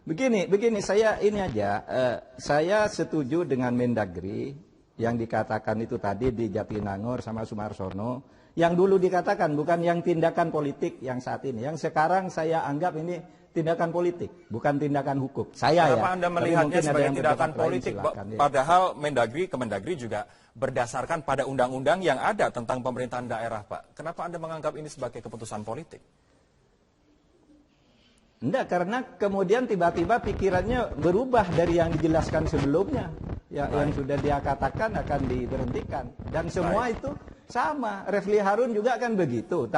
Begini, saya ini aja, saya setuju dengan Mendagri yang dikatakan itu tadi di Jatinangor sama Sumarsono, yang dulu dikatakan bukan yang tindakan politik yang saat ini, yang sekarang saya anggap ini tindakan politik, bukan tindakan hukum. Kenapa Anda melihatnya sebagai tindakan politik, padahal Kemendagri juga berdasarkan pada undang-undang yang ada tentang pemerintahan daerah, Pak. Kenapa Anda menganggap ini sebagai keputusan politik? Enggak, karena kemudian tiba-tiba pikirannya berubah dari yang dijelaskan sebelumnya. Yang sudah dia katakan akan diberhentikan. Dan semua itu sama. Refli Harun juga kan begitu.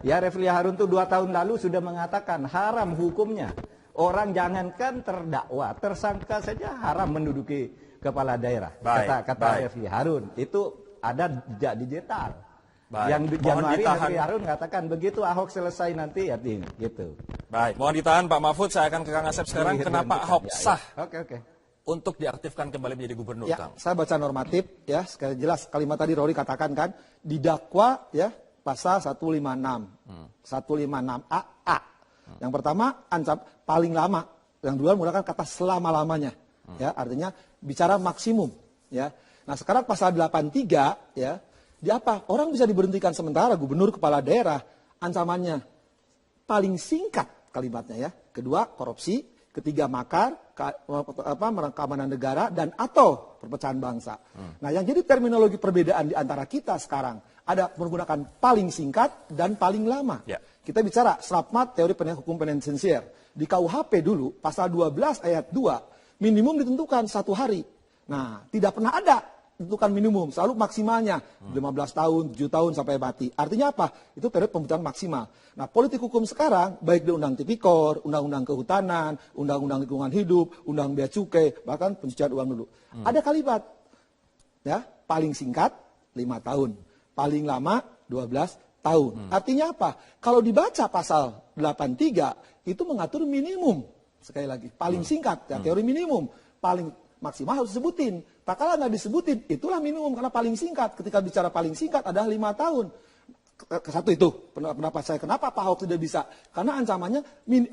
Refli Harun tuh 2 tahun lalu sudah mengatakan haram hukumnya. Orang jangankan terdakwa, tersangka saja haram menduduki kepala daerah. Kata Refli Harun. Itu ada jejak digital. Yang Januari Refli Harun katakan begitu Ahok selesai nanti ya gitu. Baik, mohon ditahan Pak Mahfud, saya akan ke Kang Asep sekarang. Kenapa Ahok sah untuk diaktifkan kembali menjadi gubernur, Kang? Saya baca normatif ya, sekali jelas kalimat tadi Rory katakan kan, didakwa ya pasal 156. 156A. Yang pertama ancam paling lama, yang kedua menggunakan kata selama-lamanya. Ya, artinya bicara maksimum ya. Nah, sekarang pasal 83 ya. Di apa? Orang bisa diberhentikan sementara gubernur kepala daerah, ancamannya paling singkat kalimatnya ya. Kedua, korupsi. Ketiga, makar, keamanan negara, dan atau perpecahan bangsa. Nah, yang jadi terminologi perbedaan di antara kita sekarang, ada menggunakan paling singkat dan paling lama. Kita bicara SRAPMAT, teori penegak hukum penitensier. Di KUHP dulu, pasal 12 ayat 2, minimum ditentukan 1 hari. Nah, tidak pernah ada tentukan minimum, selalu maksimalnya 15 tahun, 7 tahun sampai mati. Artinya apa? Itu periode pembutuhan maksimal. Nah, politik hukum sekarang, baik di Undang Tipikor, Undang-Undang Kehutanan, Undang-Undang Lingkungan Hidup, Undang Bea Cukai, bahkan pencucian uang dulu. Ada kalimat, ya, paling singkat 5 tahun, paling lama 12 tahun. Artinya apa? Kalau dibaca pasal 83, itu mengatur minimum. Sekali lagi, paling singkat, ya, teori minimum, paling maksimal harus disebutin. Tak kalah nggak disebutin, itulah minimum karena paling singkat. Ketika bicara paling singkat adalah 5 tahun. Satu itu pendapat saya. Kenapa Pak Ahok tidak bisa? Karena ancamannya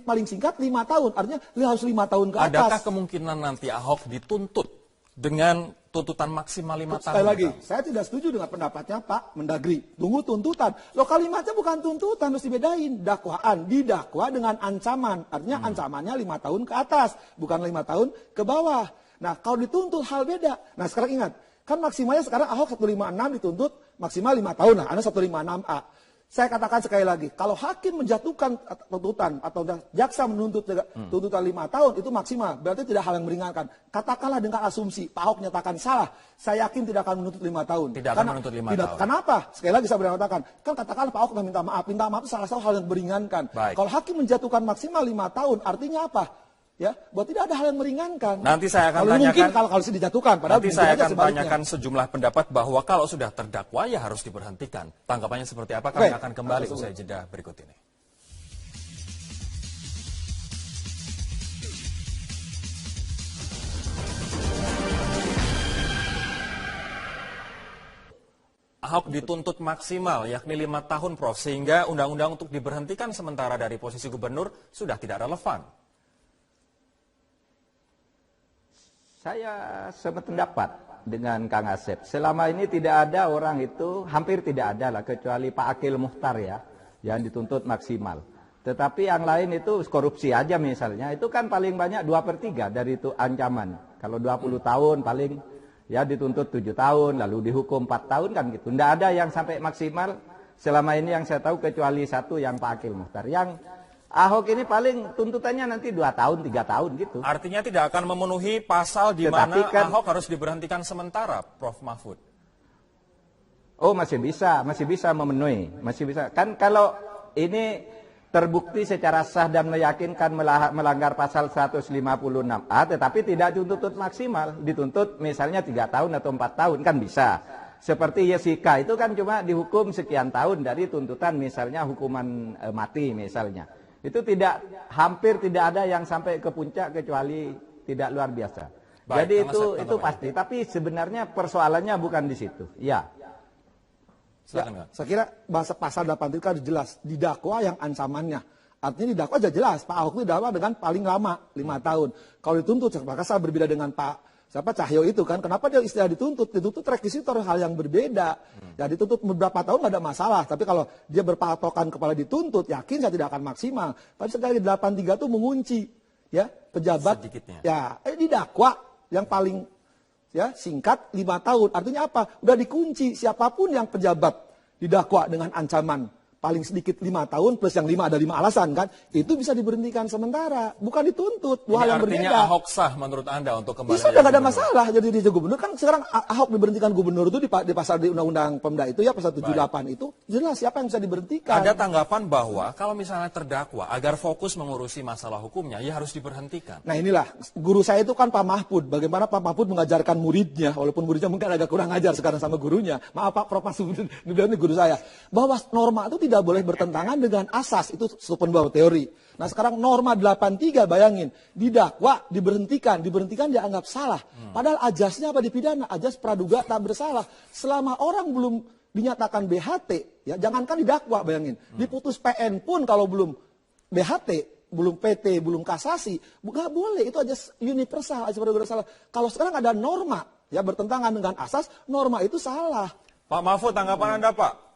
paling singkat 5 tahun. Artinya harus 5 tahun ke atas. Adakah kemungkinan nanti Ahok dituntut dengan tuntutan maksimal 5 tahun? Sekali lagi, saya tidak setuju dengan pendapatnya Pak Mendagri. Tunggu tuntutan. Loh, kalimatnya bukan tuntutan, harus dibedain. Dakwaan, didakwa dengan ancaman. Artinya ancamannya 5 tahun ke atas, bukan 5 tahun ke bawah. Nah, kalau dituntut hal beda. Nah, sekarang ingat, kan maksimalnya sekarang Ahok 156 dituntut maksimal 5 tahun. Nah, Anda 156A. Saya katakan sekali lagi, kalau hakim menjatuhkan tuntutan atau jaksa menuntut tuntutan 5 tahun, itu maksimal. Berarti tidak hal yang meringankan. Katakanlah dengan asumsi, Pak Ahok nyatakan salah. Saya yakin tidak akan menuntut 5 tahun. Tidak akan menuntut 5 tahun. Kenapa? Sekali lagi saya berkatakan, kan katakanlah Pak Ahok minta maaf. Minta maaf itu salah satu hal yang meringankan. Kalau hakim menjatuhkan maksimal 5 tahun, artinya apa? Ya, buat tidak ada hal yang meringankan. Nanti saya akan tanyakan. Mungkin kalau dijatuhkan. Nanti saya akan tanyakan sejumlah pendapat bahwa kalau sudah terdakwa ya harus diberhentikan. Tanggapannya seperti apa? Kami akan kembali usai jeda berikut ini. Ahok dituntut maksimal, yakni 5 tahun, Prof. Sehingga undang-undang untuk diberhentikan sementara dari posisi gubernur sudah tidak relevan. Saya sependapat dengan Kang Asep. Selama ini tidak ada orang itu, hampir tidak ada lah, kecuali Pak Akil Mukhtar ya, yang dituntut maksimal. Tetapi yang lain itu korupsi aja misalnya, itu kan paling banyak 2/3 dari itu ancaman. Kalau 20 tahun paling ya dituntut 7 tahun, lalu dihukum 4 tahun kan gitu. Tidak ada yang sampai maksimal selama ini yang saya tahu, kecuali satu yang Pak Akil Mukhtar. Yang Ahok ini paling tuntutannya nanti 2 tahun, 3 tahun gitu. Artinya tidak akan memenuhi pasal di mana Ahok harus diberhentikan sementara, Prof. Mahfud. Oh, masih bisa memenuhi, masih bisa. Kan kalau ini terbukti secara sah dan meyakinkan melanggar pasal 156A, tetapi tidak dituntut maksimal, dituntut misalnya 3 tahun atau 4 tahun kan bisa. Seperti Jessica itu kan cuma dihukum sekian tahun dari tuntutan misalnya hukuman mati misalnya. Itu hampir tidak ada yang sampai ke puncak kecuali tidak luar biasa. Baik, jadi itu pasti. Tapi sebenarnya persoalannya bukan di situ. Ya. Saya kira bahasa pasal 8 itu kan jelas didakwa yang ancamannya Artinya didakwa aja jelas, Pak Ahok itu didakwa dengan paling lama 5 tahun. Kalau dituntut, maka saya berbeda dengan Pak Cahyo itu kan. Kenapa dia istilah dituntut? Dituntut rekisitor hal yang berbeda. Ya dituntut beberapa tahun nggak ada masalah. Tapi kalau dia berpatokan kepala dituntut, yakin saya tidak akan maksimal. Tapi sekali 83 itu mengunci ya pejabat. Sedikitnya. Ya didakwa yang paling ya singkat 5 tahun. Artinya apa? Udah dikunci siapapun yang pejabat didakwa dengan ancaman paling sedikit 5 tahun plus yang 5 ada 5 alasan kan, itu bisa diberhentikan sementara, bukan dituntut. Dua hal yang berbeda. Artinya Ahok sah menurut Anda untuk kembali? Bisa, nggak ada masalah jadi dia gubernur. Kan sekarang Ahok diberhentikan gubernur itu di pasal di Undang-Undang Pemda itu ya, pasal 78 itu jelas siapa yang bisa diberhentikan. Ada tanggapan bahwa kalau misalnya terdakwa agar fokus mengurusi masalah hukumnya, ya harus diberhentikan. Nah inilah, guru saya itu kan Pak Mahfud. Bagaimana Pak Mahfud mengajarkan muridnya, walaupun muridnya mungkin agak kurang ajar sekarang sama gurunya. Maaf Pak Prof. Masud, ini guru saya. Bahwa norma itu tidak boleh bertentangan dengan asas, itu sopan bawa teori. Nah sekarang norma 83 bayangin, didakwa, diberhentikan dianggap salah. Padahal ajasnya apa dipidana? Ajas praduga tak bersalah. Selama orang belum dinyatakan BHT, ya jangankan didakwa bayangin, diputus PN pun kalau belum BHT, belum PT, belum kasasi, nggak boleh, itu ajas universal, ajas praduga bersalah. Kalau sekarang ada norma, ya bertentangan dengan asas, norma itu salah. Pak Mahfud, tanggapan Anda Pak?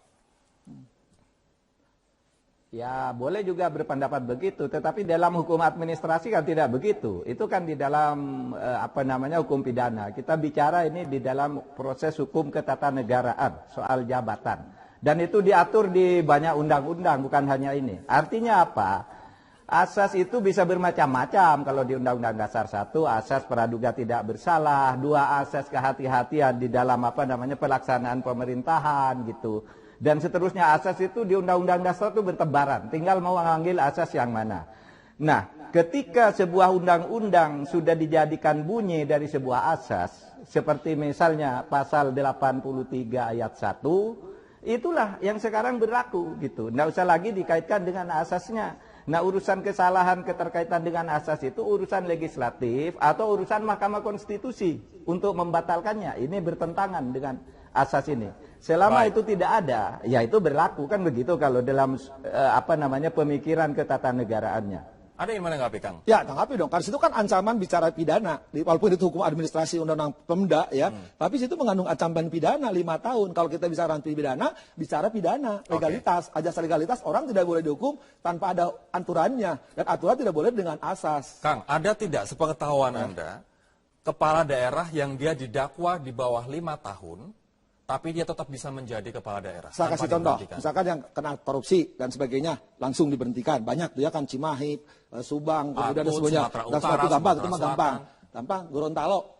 Ya boleh juga berpendapat begitu, tetapi dalam hukum administrasi kan tidak begitu. Itu kan di dalam hukum pidana. Kita bicara ini di dalam proses hukum ketatanegaraan soal jabatan. Dan itu diatur di banyak undang-undang, bukan hanya ini. Artinya apa? Asas itu bisa bermacam-macam. Kalau di Undang-Undang Dasar 1, asas praduga tidak bersalah. 2, asas kehati-hatian di dalam pelaksanaan pemerintahan gitu. Dan seterusnya asas itu di Undang-Undang Dasar itu bertebaran. Tinggal mau mengambil asas yang mana. Nah, ketika sebuah undang-undang sudah dijadikan bunyi dari sebuah asas, seperti misalnya pasal 83 ayat 1, itulah yang sekarang berlaku gitu. Nggak usah lagi dikaitkan dengan asasnya. Nah, urusan kesalahan keterkaitan dengan asas itu urusan legislatif atau urusan Mahkamah Konstitusi untuk membatalkannya. Ini bertentangan dengan asas ini. Selama itu tidak ada, ya itu berlaku kan begitu kalau dalam pemikiran ketatanegaraannya. Ada yang menanggapi Kang? Ya tanggapi dong, karena itu kan ancaman bicara pidana, walaupun itu hukum administrasi Undang-Undang Pemda ya, tapi situ mengandung ancaman pidana 5 tahun. Kalau kita bicara pidana, bicara pidana, legalitas, ajas legalitas orang tidak boleh dihukum tanpa ada aturannya, dan aturan tidak boleh dengan asas. Kang, ada tidak sepengetahuan Anda kepala daerah yang dia didakwa di bawah 5 tahun, tapi dia tetap bisa menjadi kepala daerah? Saya kasih contoh, misalkan yang kena korupsi dan sebagainya, langsung diberhentikan. Banyak tuh ya kan, Cimahi, Subang, kemudian ada semuanya. Dan itu gampang, itu mah gampang. Gampang, Gorontalo,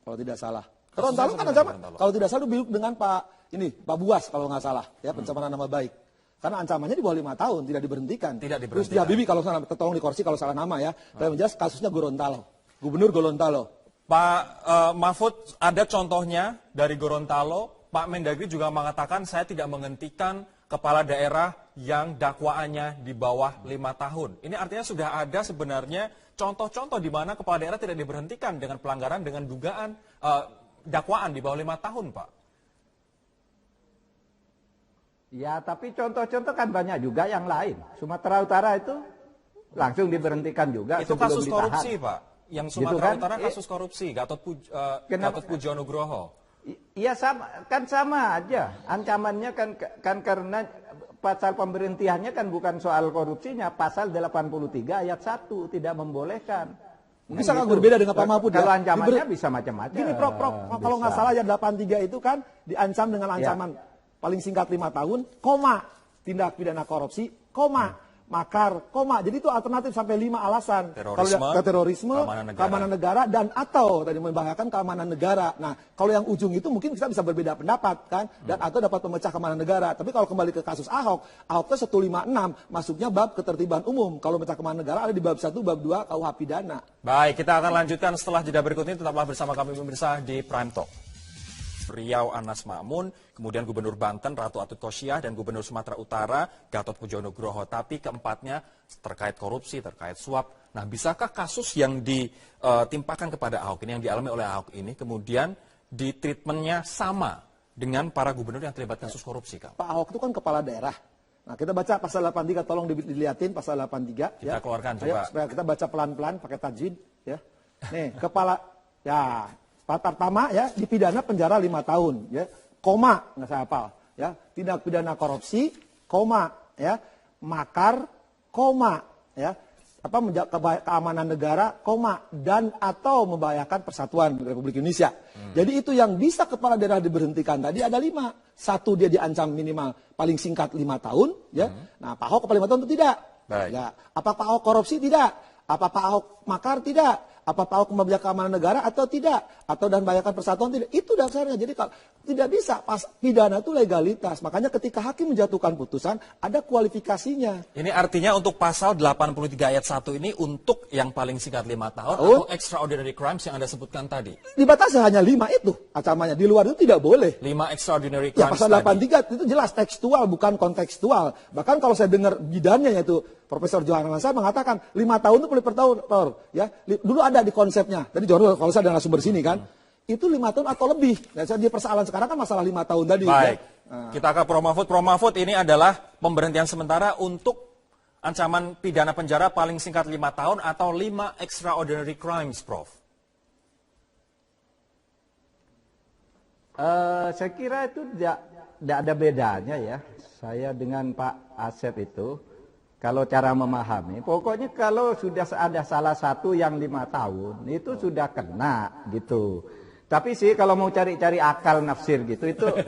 kalau tidak salah. Gorontalo kan ancaman, kalau tidak salah itu dengan Pak Buas kalau nggak salah, ya pencemaran nama baik. Karena ancamannya di bawah 5 tahun, tidak diberhentikan. Terus di Habibie kalau salah, tertolong di korupsi kalau salah nama ya. Tapi jelas kasusnya Gorontalo, Gubernur Gorontalo. Pak Mahfud, ada contohnya dari Gorontalo. Pak Mendagri juga mengatakan saya tidak menghentikan kepala daerah yang dakwaannya di bawah 5 tahun. Ini artinya sudah ada sebenarnya contoh-contoh di mana kepala daerah tidak diberhentikan dengan pelanggaran dengan dugaan dakwaan di bawah 5 tahun, Pak. Ya, tapi contoh-contoh kan banyak juga yang lain. Sumatera Utara itu langsung diberhentikan juga. Itu kasus korupsi, Pak. Yang Sumatera Utara kasus korupsi, Gatot Pujo Nugroho. Iya sama aja. Ancamannya kan karena pasal pemberhentiannya kan bukan soal korupsinya, pasal 83 ayat 1 tidak membolehkan. Bisa nggak berbeda dengan Pak Mahfud ya? Kalau ancamannya bisa macam-macam. Gini Prof, kalau nggak salah ya 83 itu kan diancam dengan ancaman paling singkat 5 tahun, tindak pidana korupsi, makar, jadi itu alternatif sampai 5 alasan. Terorisme, keamanan negara, dan atau tadi membahayakan keamanan negara. Nah, kalau yang ujung itu mungkin kita bisa berbeda pendapat kan, dan atau dapat memecah keamanan negara. Tapi kalau kembali ke kasus Ahok itu 156 masuknya bab ketertiban umum. Kalau memecah keamanan negara ada di bab 1, bab 2 KUH pidana. Baik, kita akan lanjutkan setelah jeda berikut ini. Tetaplah bersama kami pemirsa di Prime Talk. Riau Anas Ma'mun, kemudian Gubernur Banten Ratu Atut Khosyah, dan Gubernur Sumatera Utara Gatot Pujo Nugroho. Tapi keempatnya terkait korupsi, terkait suap. Nah, bisakah kasus yang ditimpakan kepada Ahok ini, yang dialami oleh Ahok ini, kemudian di treatmentnya sama dengan para gubernur yang terlibat kasus korupsi, Kang? Pak Ahok itu kan kepala daerah, Nah, kita baca pasal 83, tolong dilihatin pasal 83. Kita keluarkan coba. Supaya kita baca pelan-pelan pakai tajwid. Ya. Nih, kepala, ya, pertama ya, dipidana penjara 5 tahun. Ya. Koma, nggak saya hafal. Ya. Tindak pidana korupsi, koma. Ya. Makar, koma. Ya. Keamanan negara, koma, dan atau membahayakan persatuan Republik Indonesia. Jadi itu yang bisa kepala daerah diberhentikan tadi ada 5. 1 dia diancam minimal paling singkat 5 tahun, ya. Nah, Pak Ahok kepala 5 tahun itu tidak. Baik. Ya. Apa Pak Ahok korupsi? Tidak. Apa Pak Ahok makar? Tidak. Apa Pak Ahok membahayakan keamanan negara atau tidak? Atau dan membahayakan persatuan? Tidak. Itu dasarnya. Jadi kalau tidak bisa, pidana itu legalitas. Makanya ketika hakim menjatuhkan putusan, ada kualifikasinya. Ini artinya untuk pasal 83 ayat 1 ini untuk yang paling singkat 5 tahun atau extraordinary crimes yang Anda sebutkan tadi? Dibatasi hanya 5 itu ancamannya. Di luar itu tidak boleh. 5 extraordinary Ya, crimes pasal 83 itu jelas tekstual, bukan kontekstual. Bahkan kalau saya dengar bidannya yaitu Profesor Johanan saya mengatakan 5 tahun itu per tahun. Ya, dulu ada di konsepnya. Tadi Johanan kalau saya dengan sumber sini kan, itu 5 tahun atau lebih. Dan di persoalan sekarang kan masalah 5 tahun tadi. Baik. Ya. Kita ke Prof. Mahfud. Prof. Mahfud, ini adalah pemberhentian sementara untuk ancaman pidana penjara paling singkat 5 tahun atau 5 extraordinary crimes, Prof. Saya kira itu tidak ada bedanya ya. Saya dengan Pak Asep itu, kalau cara memahami, pokoknya kalau sudah ada salah satu yang 5 tahun, itu sudah kena gitu. Tapi sih kalau mau cari-cari akal nafsir gitu,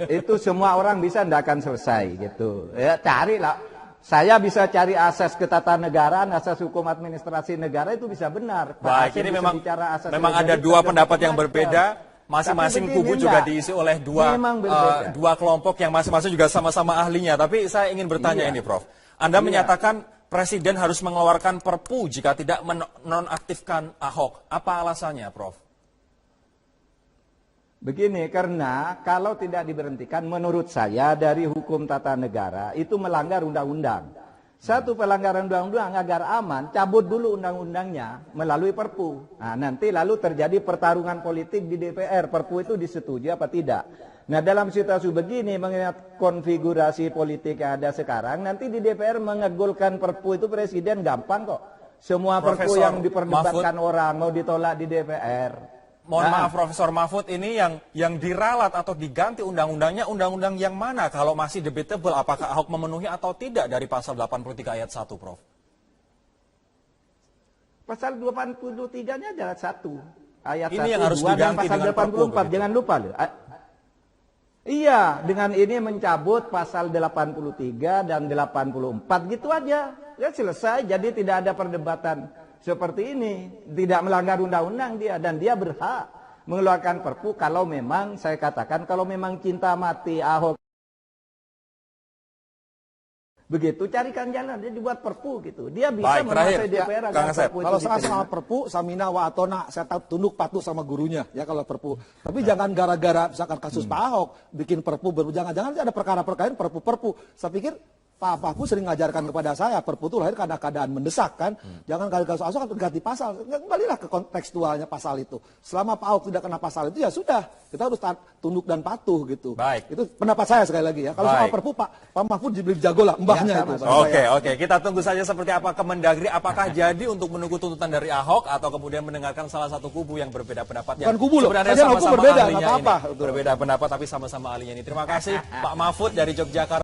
itu semua orang bisa, tidak akan selesai gitu. Ya carilah. Saya bisa cari asas ketatanegaraan, asas hukum administrasi negara itu bisa benar. Baik, ini memang ada dua pendapat yang berbeda. Masing-masing kubu juga diisi oleh dua kelompok yang masing-masing juga sama-sama ahlinya. Tapi saya ingin bertanya ini, Prof. Anda menyatakan Presiden harus mengeluarkan Perpu jika tidak menonaktifkan Ahok. Apa alasannya, Prof? Begini, karena kalau tidak diberhentikan, menurut saya dari hukum tata negara itu melanggar undang-undang. Satu pelanggaran undang-undang agar aman, cabut dulu undang-undangnya melalui Perpu. Nah, nanti lalu terjadi pertarungan politik di DPR. Perpu itu disetujui apa tidak. Nah, dalam situasi begini, mengingat konfigurasi politik yang ada sekarang, nanti di DPR mengegulkan Perpu itu Presiden gampang kok. Semua Perpu yang diperdebatkan orang mau ditolak di DPR. Mohon maaf, Profesor Mahfud, ini yang diralat atau diganti undang-undangnya, undang-undang yang mana? Kalau masih debatable, apakah Ahok memenuhi atau tidak dari pasal 83 ayat 1, Prof? Pasal 83-nya adalah 1. Ayat ini 1, yang harus 2, dan diganti pasal dengan 84, Perpu, jangan lupa loh. Iya, dengan ini mencabut pasal 83 dan 84 gitu aja. Ya selesai, jadi tidak ada perdebatan seperti ini. Tidak melanggar undang-undang dia, dan dia berhak mengeluarkan Perpu kalau memang, saya katakan, kalau memang cinta mati Ahok. Begitu, carikan jalan, dia dibuat Perpu gitu. Dia bisa menguasai DPR agar Perpu itu kalau diterima. sama Perpu, samina wa atona, saya tunduk patuh sama gurunya ya kalau Perpu. Tapi jangan gara-gara misalkan kasus Pak Ahok bikin Perpu, jangan-jangan ada perkara-perkara Perpu. Saya pikir Pak Mahfud sering mengajarkan kepada saya, Perpu itu lahir karena keadaan mendesak kan. Jangan kasus Ahok kan ganti pasal. Kembalilah ke kontekstualnya pasal itu. Selama Pak Ahok tidak kena pasal itu ya sudah, kita harus tunduk dan patuh gitu. Baik. Itu pendapat saya sekali lagi ya. Kalau soal Perpu Pak Mahfud dibeli jago lah mbahnya itu. Oke. Kita tunggu saja seperti apa Kemendagri, apakah jadi untuk menunggu tuntutan dari Ahok atau kemudian mendengarkan salah satu kubu yang berbeda pendapat. Bukan kubu loh, sebenarnya sama-sama berbeda, ahlinya berbeda pendapat tapi sama-sama ahlinya ini. Terima kasih Pak Mahfud dari Yogyakarta.